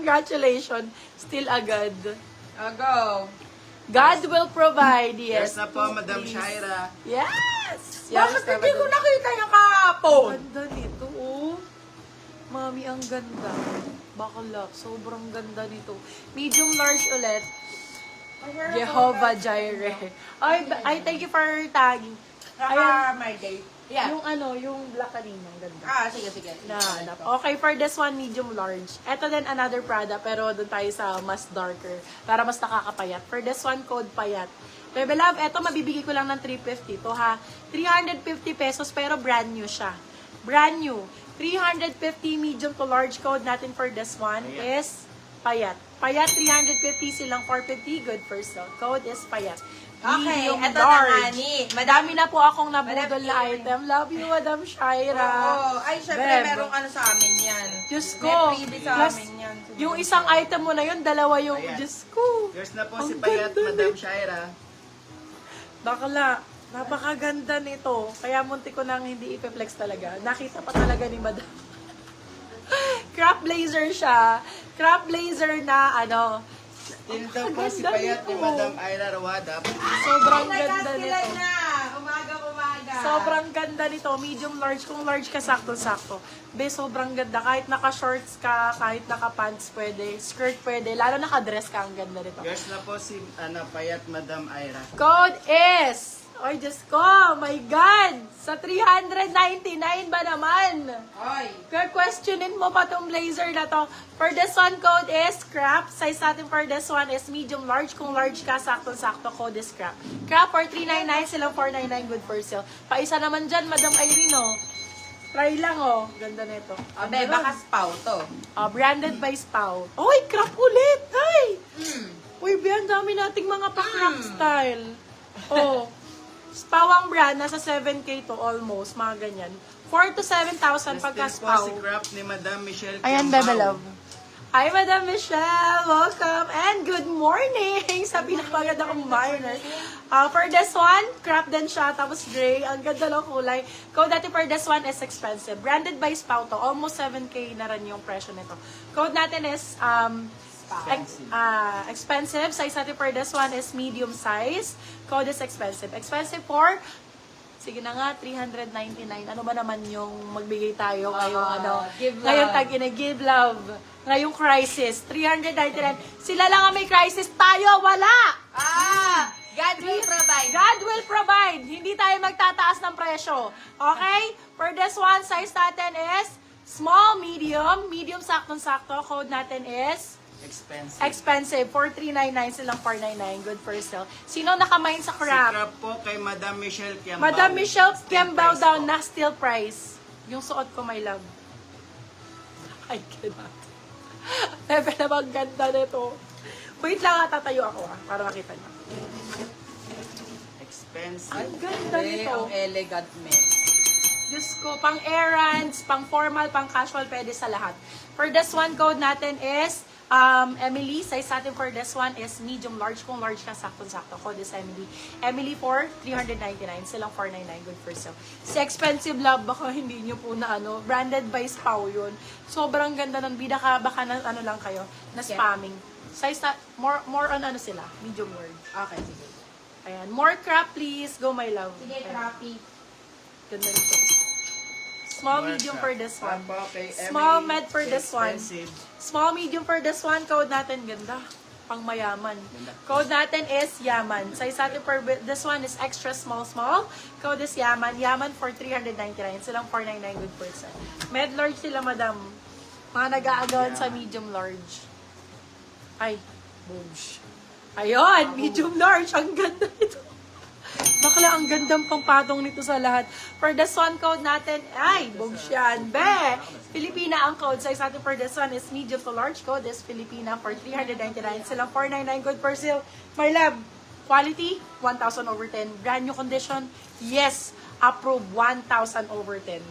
congratulations. Still agad. Go. God will provide. Yes. Yes na po, Madam please. Shaira. Yes. Bakit hindi ko nakita yung kahapon? Ganda nito, oh. Mami, ang ganda. Bakla, sobrang ganda nito. Medium large ulit. Jehovah Jireh. Ay, thank you for tagging. Ayan. My day. Yeah. Yung black kanina, ang ganda. Sige. Nahanap. Okay, for this one, medium large. Ito din, another Prada, pero doon tayo sa mas darker, para mas nakakapayat. For this one, code payat. Bebe Love, ito mabibigay ko lang ng 350 to ha. 350 pesos, pero brand new siya. Brand new. 350 medium to large. Code natin for this one is payat. Payat, 350 silang 450. Good for sale. Code is payat. Okay, Medium eto large. na nga ni. Madami na po akong nabudol Madam na item. Love you, Madam Shaira. Oo. Ay, syempre, Beb. merong ano sa amin yan. Diyos ko. May freebie sa Plus, amin yan. yung isang item mo na yun, dalawa yung, Ayan. Diyos ko. Yours na po Ang si Payat, ganda Madam Shaira. Bakla, napakaganda nito. Kaya munti ko nang hindi ipeflex talaga. Nakita pa talaga ni Madam. Crop blazer siya. Crop blazer na Still daw po si Ganda Payat ni nito. Madam Ira Rawada. sobrang Oh my God, ganda kilay nito. na. Umaga. Sobrang ganda nito. Medium large. Kung large ka, sakto-sakto. Be, sobrang ganda. Kahit naka-shorts ka, kahit naka-pants pwede. Skirt pwede. Lalo naka-dress ka, ang ganda nito. Yours na po si Payat, Madam Ira. Code is... Oy, Diyos ko! My God! Sa 399 ba naman? Oy. Questionin mo pa tong blazer na to. For this one, code is scrap. Size natin for this one is medium large. Kung large ka, sakto-sakto, code is scrap. Scrap for 399, silang 499, good for sale. Paisa naman dyan, Madam Irene, oh. Try lang, oh. Ganda nito. Abe, baka spaw to. Branded by Spout. Oy, crap ulit! Ay! Uy, Bian, dami nating mga pa-crap style. Oh. Spawang brand, nasa 7K to almost, mga ganyan. 4 to 7,000 pagka Still po si spaw. Crap ni Madam Michelle Ayan, Kiambao. Bebe Love. Hi, Madam Michelle! Welcome and good morning sa pinakamaganda kong minor. For this one, crop din siya, tapos gray. Ang ganda ng kulay. Code natin for this one is expensive. Branded by Spauto. Almost 7K na rin yung presyo nito. Code natin is expensive. Size natin for this one is medium size. Code is expensive. Expensive for, sige na nga, 399. Ano ba naman yung magbigay tayo ngayong give love. ngayong give love. Ngayong crisis, 399. Sila lang ang may crisis, tayo wala! God will provide. God will provide. Hindi tayo magtataas ng presyo. Okay? For this one, size natin is small, medium. Medium, saktong-sakto. Code natin is Expensive. expensive. 4399 silang 499. Good for sale. Sino nakamain sa Si crap? Crap po kay Madam Michelle Kiambao. Madam Michelle Still Kiambao price down po. na still price. Yung suot ko, my love. I cannot. Bebe naman ganda nito. Wait lang, tatayo ako para makita niyo. Expensive. Ang ganda nito. Ang elegant men. Diyos ko, pang errands, pang formal, pang casual, pwede sa lahat. For this one, code natin is Emily. Size natin for this one is medium large. Kung large ka, sakto-sakto. Code is Emily. Emily for 399. Silang 499. Good for sale. Si Expensive Love, baka hindi nyo po na branded by Spau yun. Sobrang ganda ng bida ka, baka na, lang kayo, na spamming. Size na, more on sila, medium large. Okay, sige. Ayan. More crop, please. Go, my love. Sige, Ayan. Trappy. Ganda nito. Small, More medium crop. for this one. Crop po kay Small, Emily. med for this one. Expensive. Small, medium for this one. Code natin, ganda. Pang mayaman. Code natin is Yaman. Size natin for this one is extra small, small. Code is Yaman. Yaman for 399. Silang 499 good person. Med large sila, madam. Mga nag-aagawan sa medium large. Ay, boosh. Ayun, medium large. Ang ganda nito. Bakla, ang gandang pangpatong nito sa lahat. For this one, code natin, ay, bogs yan. Be! Filipina ang code. Size natin for this one is medium to large. Code is Filipina for 399. Silang 499. Good for sale. My love, quality, 1,000 over 10. Brand new condition, yes. Approve, 1,000 over 10.